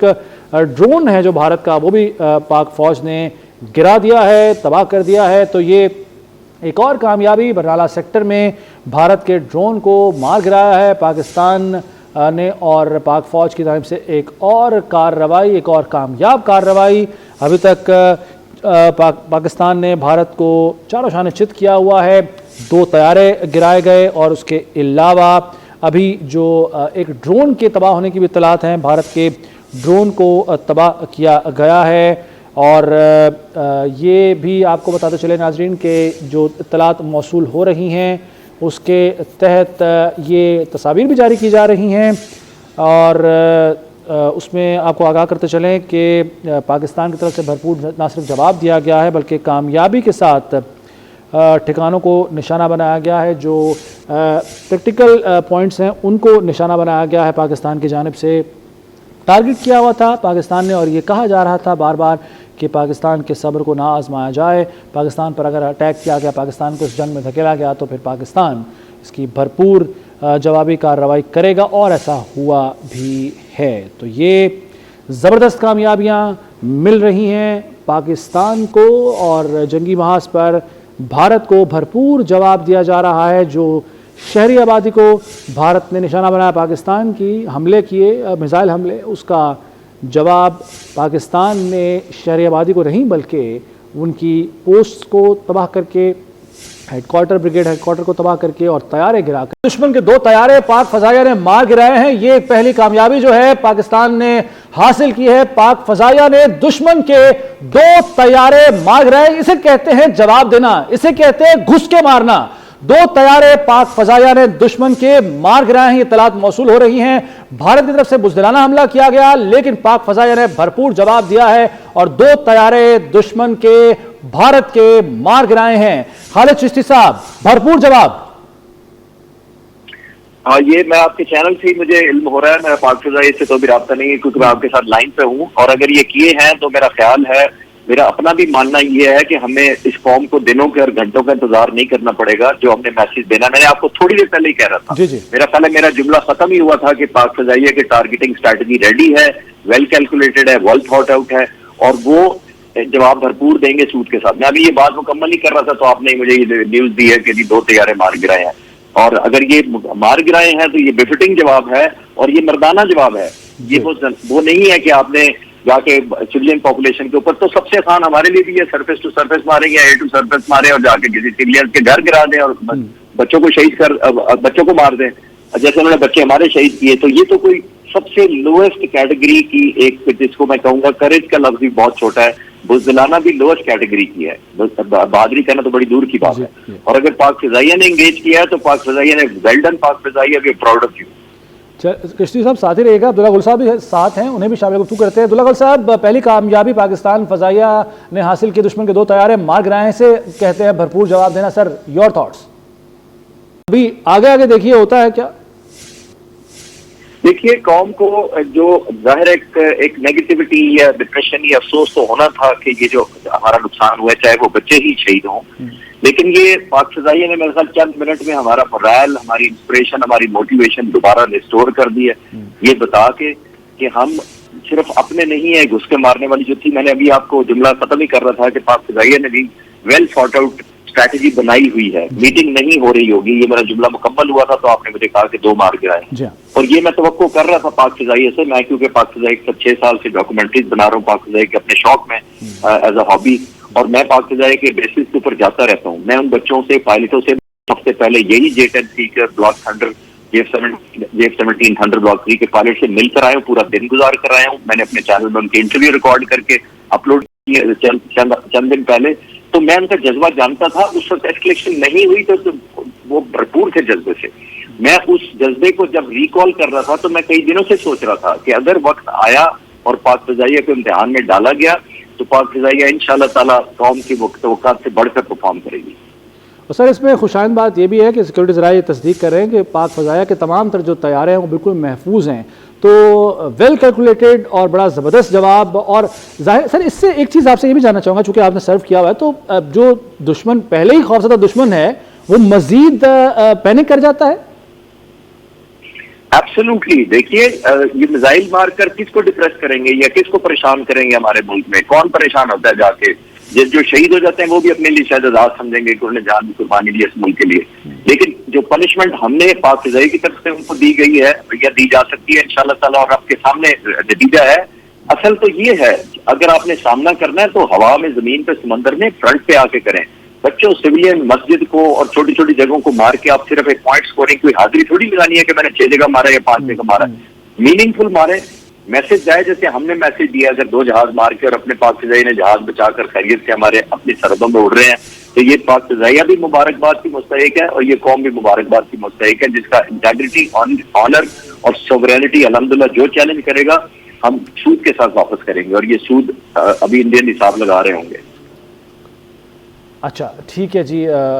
एक ड्रोन है जो भारत का, वो भी पाक फौज ने गिरा दिया है, तबाह कर दिया है। तो ये एक और कामयाबी, बरनाला सेक्टर में भारत के ड्रोन को मार गिराया है पाकिस्तान ने, और पाक फौज की तरफ से एक और कार्रवाई, एक और कामयाब कार्रवाई। अभी तक पाकिस्तान ने भारत को चारों शाने चित किया हुआ है, 2 तैयारे गिराए गए और उसके अलावा अभी जो एक ड्रोन के तबाह होने की भी इत्तलात हैं, भारत के ड्रोन को तबाह किया गया है। और ये भी आपको बताते चले नाजरीन के जो इत्तलात मौसूल हो रही हैं उसके तहत ये तस्वीर भी जारी की जा रही हैं, और उसमें आपको आगाह करते चलें कि पाकिस्तान की तरफ से भरपूर ना सिर्फ जवाब दिया गया है बल्कि कामयाबी के साथ ठिकानों को निशाना बनाया गया है। जो प्रैक्टिकल पॉइंट्स हैं उनको निशाना बनाया गया है, पाकिस्तान की जानिब से टारगेट किया हुआ था पाकिस्तान ने, और ये कहा जा रहा था बार बार कि पाकिस्तान के सब्र को ना आजमाया जाए। पाकिस्तान पर अगर अटैक किया गया, पाकिस्तान को इस जंग में धकेला गया, तो फिर पाकिस्तान इसकी भरपूर जवाबी कार्रवाई करेगा, और ऐसा हुआ भी है। तो ये ज़बरदस्त कामयाबियाँ मिल रही हैं पाकिस्तान को, और जंगी महाज पर भारत को भरपूर जवाब दिया जा रहा है। जो शहरी आबादी को भारत ने निशाना बनाया, पाकिस्तान की हमले किए, मिसाइल हमले, उसका जवाब पाकिस्तान ने शहरी आबादी को नहीं बल्कि उनकी पोस्ट को तबाह करके, हेडक्वार्टर, ब्रिगेड हेडक्वार्टर को तबाह करके और तैयारे गिराकर दुश्मन के 2 तैयारे पाक फजाइया ने मार गिराए हैं। ये एक पहली कामयाबी जो है पाकिस्तान ने हासिल की है। पाक फजाइया ने दुश्मन के 2 तैयारे मार गिराए। इसे कहते हैं जवाब देना, इसे कहते हैं घुस के मारना। 2 तैयारे पाक फजाइया ने दुश्मन के मार गिराए हैं, ये इत्तलात मौसूल हो रही हैं। भारत की तरफ से बुज़दिलाना हमला किया गया, लेकिन पाक फजाइया ने भरपूर जवाब दिया है और 2 तैयारे दुश्मन के भारत के मार गिराए हैं। खालिद चिश्ती साहब, भरपूर जवाब। हाँ, ये मैं आपके चैनल से ही मुझे इल्म हो रहा है, मेरा पाक फजाइया से तो भी रब्ता नहीं है क्योंकि मैं आपके साथ लाइन पे हूँ, और अगर ये किए हैं तो मेरा ख्याल है, मेरा अपना भी मानना ये है कि हमें इस कौम को दिनों के और घंटों का इंतजार नहीं करना पड़ेगा। जो हमने मैसेज देना, मैंने आपको थोड़ी देर पहले ही कह रहा था, जी जी। मेरा ख्याल है मेरा जुमला खत्म ही हुआ था कि पाक फजाइया की टारगेटिंग स्ट्रैटेजी रेडी है, वेल कैलकुलेटेड है, वेल थॉट आउट है, और वो जवाब भरपूर देंगे सूद के साथ। मैं अभी ये बात मुकम्मल ही कर रहा था तो आपने मुझे ये न्यूज दी है कि 2 तैयारे मार गिराए हैं, और अगर ये मार गिराए हैं तो ये बेफिटिंग जवाब है और ये मर्दाना जवाब है। ये वो नहीं है कि आपने जाके सिविलियन पॉपुलेशन के ऊपर, तो सबसे आसान हमारे लिए भी है, सरफेस टू सरफेस मारें या एयर टू सरफेस मारें और जाके किसी सिविलियन के घर गिरा दें और बच्चों को शहीद कर, बच्चों को मार दें जैसे उन्होंने बच्चे हमारे शहीद किए। तो ये तो कोई सबसे लोएस्ट कैटेगरी की एक, जिसको मैं कहूंगा करेज का लफ्ज भी बहुत छोटा है, बुज़दिलाना भी लोएस्ट कैटेगरी की है, बहादुरी करना तो बड़ी दूर की बात है। और अगर पाक फजाइया ने एंगेज किया है तो पाक फजाइया ने well done, Pak Fazaia we proud of you. Chishti साहब साथ ही रहेगा, अब्दुल्ला गुल साहब भी साथ हैं, उन्हें भी शामिल गुफ्तगू करते हैं। अब्दुल्ला गुल साहब, पहली कामयाबी पाकिस्तान फजाइया ने हासिल की, दुश्मन के 2 तैयारे मार गिराए से कहते हैं भरपूर जवाब देना। Sir, your thoughts. अभी आगे आगे देखिए होता है क्या। देखिए, कौम को जो जाहिर एक नेगेटिविटी या डिप्रेशन या अफसोस तो होना था कि ये जो हमारा नुकसान हुआ है, चाहे वो बच्चे ही शहीद हों, लेकिन ये पाक फजाइया ने मेरे ख्याल चंद मिनट में हमारा मोरल, हमारी इंस्पिरेशन, हमारी मोटिवेशन दोबारा रिस्टोर कर दी है, ये बता के कि हम सिर्फ अपने नहीं है घुस के मारने वाली जो थी। मैंने अभी आपको जुमला खत्म ही कर रहा था कि पाक फजाइया ने भी वेल थॉट आउट स्ट्रैटेजी बनाई हुई है, मीटिंग नहीं हो रही होगी। ये मेरा जुमला मुकम्मल हुआ था तो आपने मुझे कहा कि 2 मार गिराए, और ये मैं तवक्को कर रहा था पाक फजाइया से। मैं क्योंकि पाक फजाइया के 6 साल से डॉक्यूमेंट्रीज बना रहा हूँ पाक फजाइया के अपने शौक में एज अ हॉबी, और मैं पाक फजाइया के बेसिस के ऊपर जाता रहता हूँ। मैं उन बच्चों से, पायलटों से, सबसे पहले यही J-10 Sikar block thunder, J-17 thunder block 3 के पायलट से मिलकर आया हूँ, पूरा दिन गुजार कर आया हूँ। मैंने अपने चैनल में उनके इंटरव्यू रिकॉर्ड करके अपलोड किए चंद दिन पहले, तो मैं उनका जज्बा जानता था। उस वक्त एस्केलेशन नहीं हुई तो वो भरपूर थे जज्बे से। मैं उस जज्बे को जब रिकॉल कर रहा था तो मैं कई दिनों से सोच रहा था कि अगर वक्त आया और पाक फजाइया को इम्तिहान में डाला गया तो पाक फजाइया इंशाअल्लाह ताला कौम की तवक्कात से बढ़कर परफॉर्म करेगी। और सर, इसमें खुशाइन बात ये भी है कि सिक्योरिटी ज़राए तस्दीक कर रहे हैं कि पाक फजाइया के तमाम तर जो तैयारे हैं वो बिल्कुल महफूज हैं। तो वेल कैलकुलेटेड और बड़ा ज़बरदस्त जवाब। और जाहिर सर, इससे एक चीज़ आपसे ये भी जानना चाहूँगा, चूँकि आपने सर्व किया हुआ है, तो जो दुश्मन पहले ही खौफज़दा दुश्मन है वो मज़ीद पैनिक कर जाता है। एब्सोल्युटली। देखिए ये मिसाइल मारकर किसको डिप्रेस करेंगे या किसको परेशान करेंगे? हमारे मुल्क में कौन परेशान होता है जाके? जो शहीद हो जाते हैं वो भी अपने लिए शायद आजाद समझेंगे कि उन्होंने जान कुर्बानी दी इस मुल्क के लिए। लेकिन जो पनिशमेंट हमने पाक फिजाई की तरफ से उनको दी गई है या दी जा सकती है इंशाल्लाह ताला, और आपके सामने नतीजा है। असल तो ये है, अगर आपने सामना करना है तो हवा में, जमीन पे, समंदर में, फ्रंट पे आके करें। बच्चों, सिविलियन, मस्जिद को और छोटी छोटी जगहों को मार के आप सिर्फ एक पॉइंट स्कोरिंग कोई हाजिरी थोड़ी लगानी है कि मैंने 6 जगह मारा या 5 जगह मारा। मीनिंगफुल मारे, मैसेज जाए। जैसे हमने मैसेज दिया, अगर 2 जहाज मार के और अपने पाक फिजाई ने जहाज बचाकर खैरियत से हमारे अपनी सरहदों में उड़ रहे हैं, तो ये पाक फिजाइया भी मुबारकबाद की मुस्तहिक है और ये कौम भी मुबारकबाद की मुस्तहिक है, जिसका इंटेग्रिटी, ऑनर और सोवरेनिटी अल्हम्दुलिल्लाह जो चैलेंज करेगा हम सूद के साथ वापस करेंगे। और ये सूद अभी इंडियन हिसाब लगा रहे होंगे। अच्छा, ठीक है जी।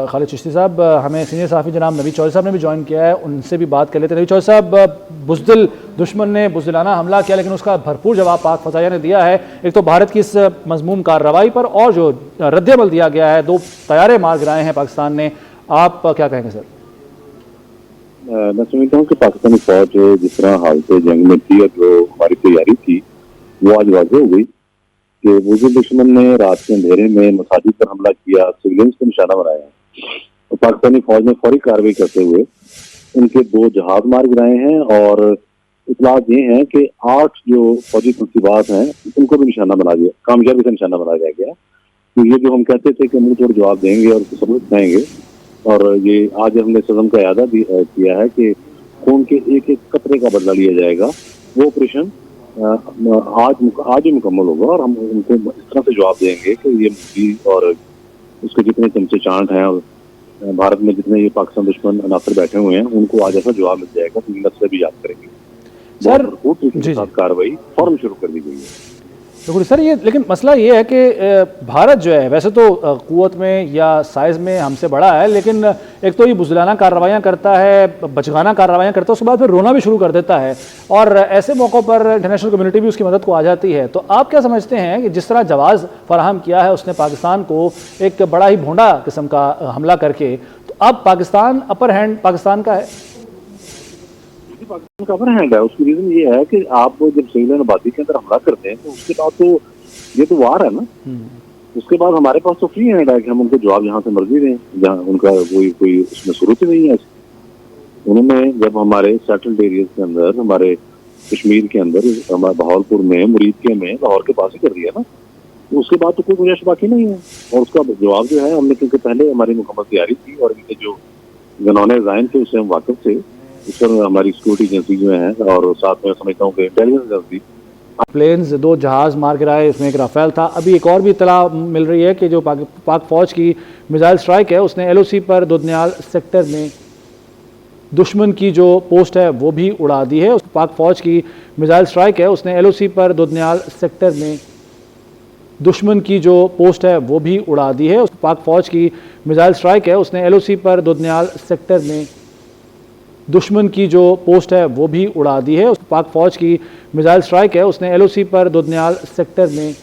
खालिद चिश्ती साहब, हमें सीनियर सहाफ़ी जनाब नबी चौधरी साहब ने भी ज्वाइन किया है, उनसे भी बात कर लेते हैं। नबी चौधरी साहब, बुज़दिल दुश्मन ने बुज़दिलाना हमला किया, लेकिन उसका भरपूर जवाब पाक फ़ज़ाइया ने दिया है। एक तो भारत की इस मज़मूम कार्रवाई पर, और जो रद्द-ए-अमल दिया गया है, 2 तैयारे मार गिराए हैं पाकिस्तान ने। आप क्या कहेंगे सर? मैं समझता हूँ कि पाकिस्तानी फौज जिस तरह हालत जंग में थी और जो हमारी तैयारी थी वो आज वाज़ेह हो गई कि बुज़दिल दुश्मन ने रात के अंधेरे में मसाजिद पर हमला किया, सिविलियंस को निशाना बनाया। तो पाकिस्तानी फौज ने फौरी कार्रवाई करते हुए उनके 2 जहाज मार गिराए हैं और इतलात ये हैं कि 8 जो फौजी तनसीबात हैं उनको भी निशाना बना दिया, कामयाबी से निशाना बना दिया गया। तो ये जो हम कहते थे कि मुंह तोड़ जवाब देंगे और सबूत दिखाएंगे, और ये आज हमने सदम का इरादा किया है कि खून के एक एक कतरे का बदला लिया जाएगा। वो ऑपरेशन आज ही मुकम्मल होगा और हम उनको इस तरह से जवाब देंगे कि ये मोदी और उसके जितने चमचे चांट हैं और भारत में जितने ये पाकिस्तान दुश्मन अनासर बैठे हुए हैं उनको आज ऐसा जवाब मिल जाएगा तो नस्लें भी याद करेंगी। सर के साथ कार्रवाई फौरन शुरू कर दी गई है। बिल्कुल सर, ये लेकिन मसला ये है कि भारत जो है वैसे तो क़ुव्वत में या साइज़ में हमसे बड़ा है, लेकिन एक तो ये बुज़दिलाना कार्रवाइयाँ करता है, बचगाना कार्रवाइयाँ करता है, उसके बाद फिर रोना भी शुरू कर देता है, और ऐसे मौक़ों पर इंटरनेशनल कम्युनिटी भी उसकी मदद को आ जाती है। तो आप क्या समझते हैं कि जिस तरह जवाब फराहम किया है उसने पाकिस्तान को एक बड़ा ही भोंडा किस्म का हमला करके, तो अब पाकिस्तान अपर हैंड पाकिस्तान का है? पाकिस्तान का अपर हैंड है। उसकी रीजन ये है कि आप जब सिविलियन आबादी के अंदर हमला करते हैं तो उसके बाद तो ये तो वार है ना, उसके बाद हमारे पास तो फ्री हैंड है कि हम उनको जवाब यहाँ से मर्जी दें, जहाँ उनका कोई उसमें जरूरत ही नहीं है। उन्होंने जब हमारे सेटल्ड एरियाज के अंदर, हमारे कश्मीर के अंदर, हमारे बहावलपुर में, मुरीदके में, लाहौर के पास ही कर दिया ना, तो उसके बाद तो कोई गुंजाइश बाकी नहीं है। और उसका जवाब जो है हमने, क्योंकि पहले हमारी मुकम्मल तैयारी थी और इनके जो गनौने ज़ाइन थे उससे हम वाकिफ थे, इस पर हमारी सिक्योरिटी एजेंसी जो है और साथ में समझता हूँ कि इंटेलिजेंस एजेंसी। प्लेन्स 2 जहाज़ मार गिराए, उसमें एक राफेल था। अभी एक और भी इत्तला मिल रही है कि जो पाक फ़ौज की मिसाइल स्ट्राइक है उसने LOC पर दुधनियाल सेक्टर में दुश्मन की जो पोस्ट है वो भी उड़ा दी है। पाक फ़ौज की मिसाइल स्ट्राइक है उसने LOC पर दुधनियाल सेक्टर में दुश्मन की जो पोस्ट है वो भी उड़ा दी है। पाक फ़ौज की मिसाइल स्ट्राइक है उसने LOC पर दुधनियाल सेक्टर में दुश्मन की जो पोस्ट है वो भी उड़ा दी है। पाक फ़ौज की मिसाइल स्ट्राइक है उसने LOC पर दुधनियाल सेक्टर में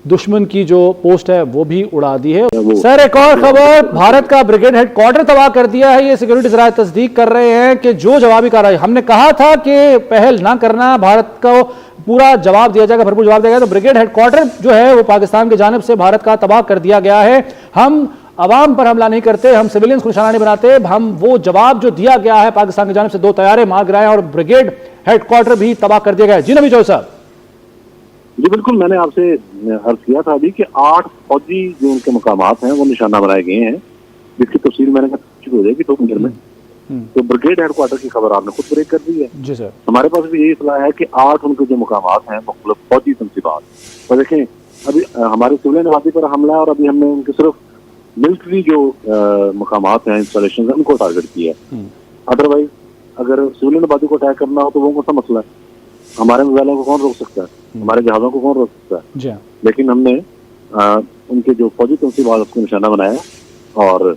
दुश्मन की जो पोस्ट है वो भी उड़ा दी है। सर, एक और खबर, भारत का ब्रिगेड हेडक्वार्टर तबाह कर दिया है। ये सिक्योरिटी ज़राए तस्दीक कर रहे हैं कि जो जवाबी कार्रवाई हमने कहा था कि पहल ना करना, भारत को पूरा जवाब दिया जाएगा, भरपूर जवाब दिया जाएगा, तो ब्रिगेड हेडक्वार्टर जो है वो पाकिस्तान की जानिब से भारत का तबाह कर दिया गया है। हम अवाम पर हमला नहीं करते, हम सिविलियंस को निशाना नहीं बनाते, हम वो जवाब जो दिया गया है पाकिस्तान की जानिब से 2 तैयारे मार गिराए और ब्रिगेड हेडक्वार्टर भी तबाह कर दिया गया है। जी नबी चौधरी साहब। जी बिल्कुल, मैंने आपसे अर्ज किया था अभी कि 8 फौजी जो उनके मकामात हैं वो निशाना बनाए गए हैं, जिसकी तफसील मैंने कहा हो जाएगी 2 मिनट में। तो ब्रिगेड हेडक्वार्टर की खबर आपने खुद ब्रेक कर दी है। जी सर। हमारे पास भी यही सलाह है कि 8 उनके जो मकामात हैं मुख्तलिफ फौजी तनसीबात, तो देखें अभी हमारे सिविलियन आबादी पर हमला और अभी हमने उनके सिर्फ मिलिट्री जो मकामात हैं, इंस्टॉलेशन है, उनको टारगेट किया है। अदरवाइज अगर सिविलियन आबादी को अटैक करना हो तो वो कौन सा मसला है? हमारे मिसाइलों को कौन रोक सकता है? हमारे जहाज़ों को कौन रोक सकता है? लेकिन हमने उनके जो फौजी तनसीबात उसको निशाना बनाया और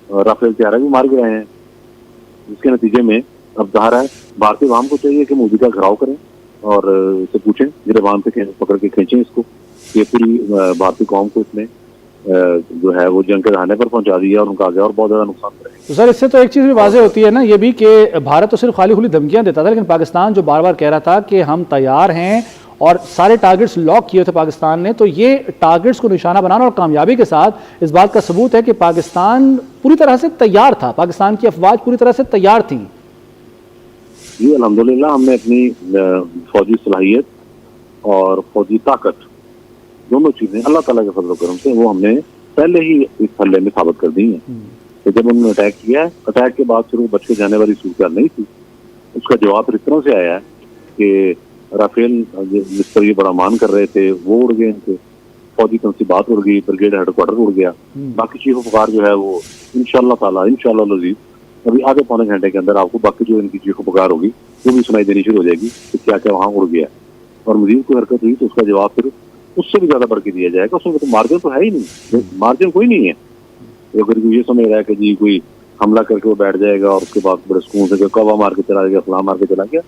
राफेल तैयारा भी मार गिराए हैं, जिसके नतीजे में अब ज़ाहिर है भारतीय अवाम को चाहिए कि मोदी का घिराव करें और इससे पूछें, गिरबान से पकड़ के खींचें इसको। ये पूरी भारतीय कौम को इसने जो है वो जंग के दहाने पर पहुंचा दिया और उनका आगे और बहुत ज़्यादा नुकसान करेंगे। तो सर इससे तो एक चीज़ भी वाज़ेह होती है ना ये भी कि भारत तो सिर्फ खाली खुली धमकियां देता था, लेकिन पाकिस्तान जो बार बार कह रहा था कि हम तैयार हैं और सारे टारगेट्स लॉक किए थे पाकिस्तान ने, तो ये टारगेट्स को निशाना बनाना और कामयाबी के साथ इस बात का सबूत है कि पाकिस्तान पूरी तरह से तैयार था, पाकिस्तान की अफवाज पूरी तरह से तैयार थी। जी अल्हम्दुलिल्लाह, हमने अपनी फौजी सलाहियत और फौजी ताकत दोनों चीजें अल्लाह ताला के फजल करम से वो हमने पहले ही इस हल्ले में साबित कर दी है। तो जब उन्होंने अटैक किया, अटैक के बाद फिर वो बच के जाने वाली सूरत नहीं थी। उसका जवाब फिर इस तरह से आया कि राफेल जिस पर ये बड़ा मान कर रहे थे वो उड़ गए, इनके फौजी तनसीबात उड़ गई, ब्रिगेड हेडक्वार्टर उड़ गया। बाकी चीफ ऑफ गार्ड जो है वो इंशाल्लाह ताला इंशाल्लाह लजीज अभी आधे पौने घंटे के अंदर आपको बाकी जो इनकी चीफ ऑफ गार्ड होगी वो भी सुनाई देनी शुरू हो जाएगी कि क्या क्या वहाँ उड़ गया। और मजीद कोई हरकत हुई तो उसका जवाब फिर उससे भी ज्यादा बढ़ के दिया जाएगा। उसमें तो मार्जिन तो है ही नहीं, मार्जिन कोई नहीं है। अगर ये समझ रहा है कि जी कोई हमला करके वो बैठ जाएगा और उसके बाद बड़े सुकून से कौवा मार के चला गया, फलां मार के चला गया,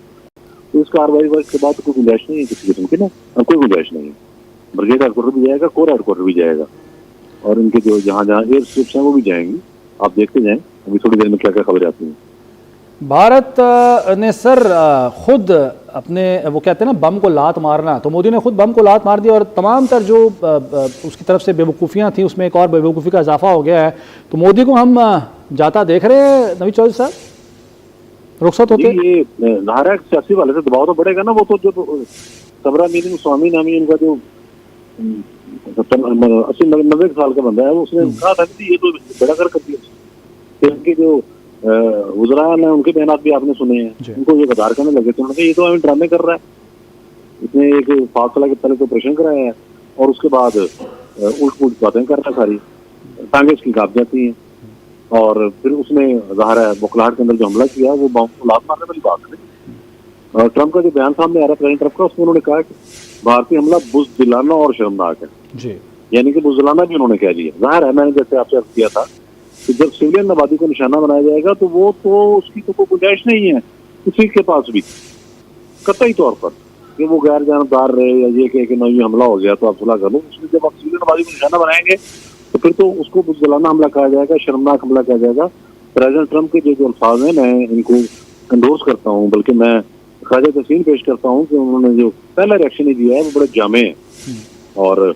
तो इस कार्रवाई के बाद कोई गुंजाइश नहीं है किसी किस्म की ना, कोई गुंजाइश नहीं है। ब्रिगेड हेडक्वार्टर भी जाएगा, कोर हेडक्वार्टर भी जाएगा और इनके जो जहाँ जहाँ एयर स्ट्रिप्स हैं वो भी जाएंगी। आप देखते जाएं अभी थोड़ी देर में क्या क्या खबरें आती हैं। भारत ने सर खुद अपने वो कहते हैं ना बम को लात मारना, तो मोदी ने खुद बम को लात मार दी और तमाम तर जो उसकी तरफ से बेवकूफ़ियाँ थी उसमें एक और बेवकूफ़ी का इजाफा हो गया है। तो मोदी को हम जाता देख रहे हैं नवीद चौधरी साहब, रुखसत होते? ये ज़ाहिर है सियासी वाले से दबाव तो बढ़ेगा ना। वो तो जो सबरा मीनिंग स्वामी नामी उनका जो 80-90 साल का बंदा है, उसने कहा था कि ये तो बड़ा कर दिया। इनके जो वज़रान है उनके बयान भी आपने सुने हैं, उनको ये गदार करने लगे थे। उन्होंने ये तो हमें ड्रामे कर रहा है, इसने एक फासला के पहले तो ऑपरेशन कराया है और उसके बाद उल्ट पुल्ट बातें कर रहा है, सारी टांगे इसकी काट जाती हैं। और फिर उसने ज़ाहिर है बुखलाहट के अंदर जो हमला किया वो बम को लात मारने वाली बात है। और ट्रंप का जो बयान सामने आ रहा है प्रेसिडेंट ट्रंप का, उसमें उन्होंने कहा कि भारतीय हमला बुज़दिलाना और शर्मनाक है जी। यानी कि बुज़दिलाना भी उन्होंने कह दिया। ज़ाहिर है मैंने जैसे आपसे अर्ज किया था कि जब सिविलियन आबादी को निशाना बनाया जाएगा तो वो तो उसकी तो कोई गुंजाइश नहीं है किसी के पास भी कतई तौर पर कि वो गैर जानबदार रहे या ये कहे कि नहीं हमला हो गया तो आप सुलह कर लो। उसमें जब आप सिविलियन आबादी को निशाना बनाएंगे तो फिर तो उसको बुज़दिलाना हमला कहा जाएगा, शर्मनाक हमला कहा जाएगा। प्रेसिडेंट ट्रंप के जो अल्फाज हैं मैं इनको एंडोर्स करता हूँ, बल्कि मैं ख़ाजा तहसीन पेश करता हूँ कि उन्होंने जो पहला रिएक्शन दिया है वो बड़े जामे है। और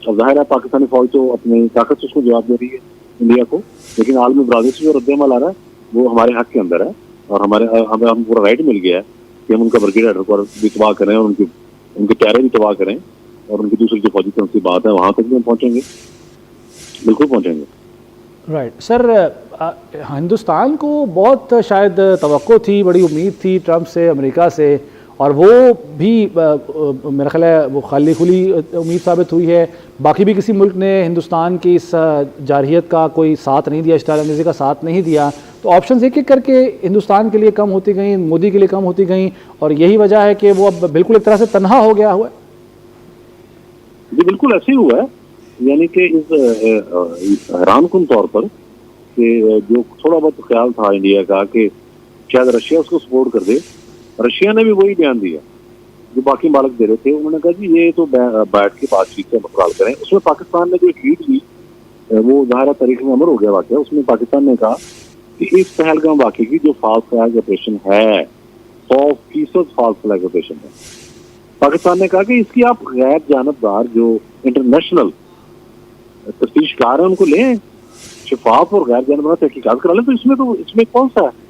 ज़ाहिर है पाकिस्तानी फौज तो अपनी ताकत से उसको जवाब दे रही है इंडिया को, लेकिन आलमी बरादरी से जो रद्द-ए-अमल आ रहा है वो हमारे हक के अंदर है और हमें पूरा राइट मिल गया है कि हम उनका ब्रिगेड हेडक्वार्टर भी तबाह करें और उनके टैरे भी तबाह करें और उनकी दूसरी जो फौजी तनसीबात है वहाँ तक भी हम पहुँचेंगे, बिल्कुल पहुँचेंगे। राइट सर, हिंदुस्तान को बहुत शायद तवक्को थी, बड़ी उम्मीद थी ट्रंप से, अमेरिका से, और वो भी मेरा ख्याल है वो खाली खुली उम्मीद साबित हुई है। बाकी भी किसी मुल्क ने हिंदुस्तान की इस जारहियत का कोई साथ नहीं दिया, इश्तिहार अंग्रेज़ी का साथ नहीं दिया, तो ऑप्शंस एक एक करके हिंदुस्तान के लिए कम होती गई, मोदी के लिए कम होती गई और यही वजह है कि वो अब बिल्कुल एक तरह से तन्हा हो गया हुआ है। जी बिल्कुल ऐसे ही हुआ है, यानी कि इस हैरानकुन तौर पर कि जो थोड़ा बहुत ख्याल था इंडिया का कि शायद रशिया उसको सपोर्ट कर दे, रशिया ने भी वही बयान दिया जो बाकी मालिक दे रहे थे। उन्होंने कहा जी ये तो बैठ के बातचीत से मसला हल करें। उसमें पाकिस्तान ने जो एक लीड ली वो ज़ाहिर तारीख में अमर हो गया वाक़या। उसमें पाकिस्तान ने कहा कि इस पहलगाम वाक़े की जो फॉल्स फ्लैग ऑपरेशन है 100% फॉल्स फ्लैग ऑपरेशन है। पाकिस्तान ने कहा कि इसकी आप गैर जानबदार जो इंटरनेशनल तफ्तीशकार हैं उनको लें, शफाफ और गैर जानबदार तहकीकात करा लें। तो इसमें कौन सा है?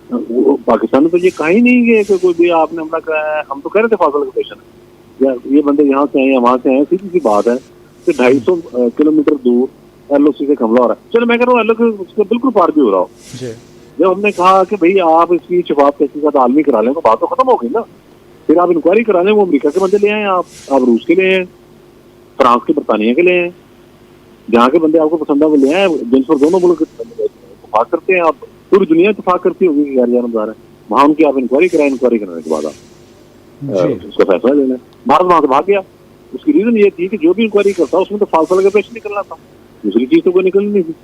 पाकिस्तान ने तो ये कहा ही नहीं कि कोई भी आपने हमला कराया है। हम तो कह रहे थे फासल ऑपरेशन है या ये बंदे यहाँ से आए या वहाँ से आए, सीधी सी बात है कि 250 किलोमीटर दूर LOC से हमला हो रहा है। चलो मैं कह रहा हूँ LOC उसके बिल्कुल पार भी हो रहा हो। जब हमने कहा कि भाई आप इसकी शफाफ तहकीकात आलमी करा लें तो बात तो खत्म हो गई ना। फिर आप इंक्वायरी करा लें, वो अमेरिका के बंदे ले आए, आप रूस के ले आए, फ्रांस के, बरतानिया के ले आए, जहाँ के बंदे आपको पसंद है वो ले आए, जिन पर दोनों मुल्क इत्तेफाक करते हैं। आप पूरी दुनिया इत्तेफाक करती होगी गैर जानबदार है, वहाँ उनकी आप इंक्वायरी कराएं, इंक्वायरी करने के बाद आप उसका फैसला लेना। भारत वहाँ से भाग गया। उसकी रीजन ये थी कि जो भी इंक्वायरी करता उसमें तो फालतू लगे पेश निकलना था, दूसरी चीज तो कोई निकलनी नहीं थी।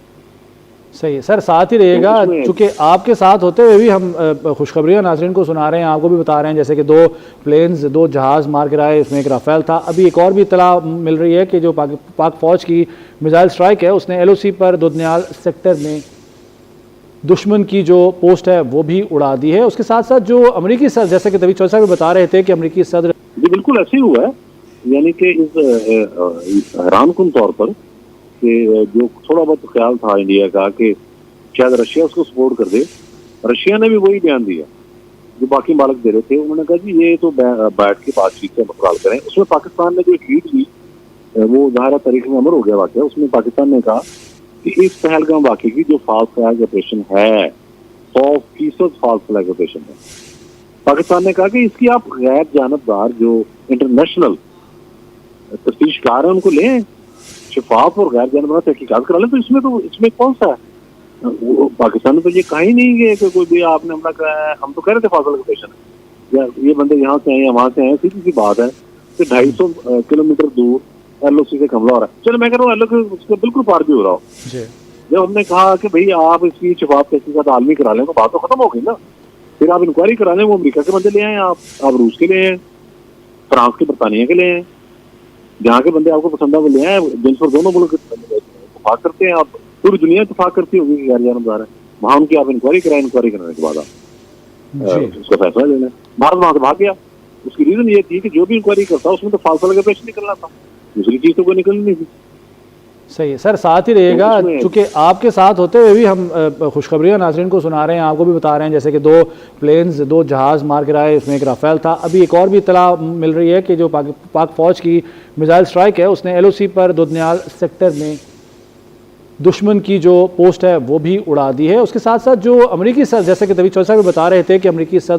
सही है सर, साथ ही रहेगा क्योंकि आपके साथ होते हुए भी हम खुशखबरियाँ नाज़रीन को सुना रहे हैं, आपको भी बता रहे हैं, जैसे कि 2 प्लेन्स 2 जहाज़ मार गिराए, इसमें एक राफेल था। अभी एक और भी इत्तला मिल रही है कि जो पाक फ़ौज की मिसाइल स्ट्राइक है उसने LOC पर दुधनियाल सेक्टर में दुश्मन की जो पोस्ट है वो भी उड़ा दी है। उसके साथ साथ जो अमेरिकी सदर, जैसे कि तवीद चौधरी साहब बता रहे थे कि अमेरिकी सदर जी बिल्कुल ऐसे ही हुआ है, यानी कि इस हैरानकुन तौर पर कि जो थोड़ा बहुत ख्याल था इंडिया का कि शायद रशिया उसको सपोर्ट कर दे, रशिया ने भी वही बयान दिया जो बाकी मालिक दे रहे थे। उन्होंने कहा जी ये तो बैठ के बातचीत से मसला हल करें। उसमें पाकिस्तान ने जो लीड ली वो ज़ाहिर तारीख में अमर हो गया वाकया। उसमें पाकिस्तान ने कहा कि इस पहलगाम वाक़े की जो फॉल्स फ्लैग ऑपरेशन है 100% फॉल्स फ्लैग ऑपरेशन है। पाकिस्तान ने कहा कि इसकी आप गैर जानबदार जो इंटरनेशनल तफ्तीशकार हैं उनको लें, शफाफ और गैर जानबदार तहकीकात करा लें। तो इसमें कौन सा है? पाकिस्तान ने तो ये कहा ही नहीं कि कोई भी आपने हमला कराया है। हम तो कह रहे थे फॉल्स ऑपरेशन है या ये बंदे यहाँ से हैं या वहाँ से हैं, सीधी सी बात है कि 250 किलोमीटर दूर LOC से हमला हो रहा है। चलो मैं कह रहा हूँ LOC उसके बिल्कुल पार भी हो रहा हो। जब हमने कहा कि भाई आप इसकी शफाफ तहकीकात आलमी करा लें तो बात तो खत्म हो गई ना। फिर आप इंक्वायरी करा लें, वो अमेरिका के बंदे ले आए, आप रूस के ले आए, फ्रांस के, बरतानिया के ले आए, जहाँ के बंदे आपको पसंद है वो ले आए, जिन पर दोनों मुल्क इतफाक करते हैं। आप पूरी दुनिया इतफाक करती होगी कि गैर जानबदार है, वहाँ उनकी आप इंक्वायरी कराएं, इंक्वायरी कराने के बाद आप उसका फैसला लेना। भारत वहाँ से भाग गया। उसकी रीजन ये थी कि जो भी इंक्वायरी करता उसमें तो फॉल्स फ्लैग ऑपरेशन निकलना था, दूसरी चीज तो कोई निकलनी नहीं थी। सही है सर, साथ ही रहेगा चूंकि आपके साथ होते हुए भी हम खुशखबरियाँ नाज़रीन को सुना रहे हैं, आपको भी बता रहे हैं, जैसे कि 2 प्लेन्स 2 जहाज़ मार गिराए, उसमें एक राफेल था। अभी एक और भी इत्तला मिल रही है कि जो पाक फौज की मिसाइल स्ट्राइक है उसने LOC पर दुधनियाल सेक्टर में दुश्मन की जो पोस्ट है वो भी उड़ा दी है। उसके साथ साथ जो अमेरिकी सदर, जैसे कि तवीद चौधरी साहब बता रहे थे कि अमेरिकी सदर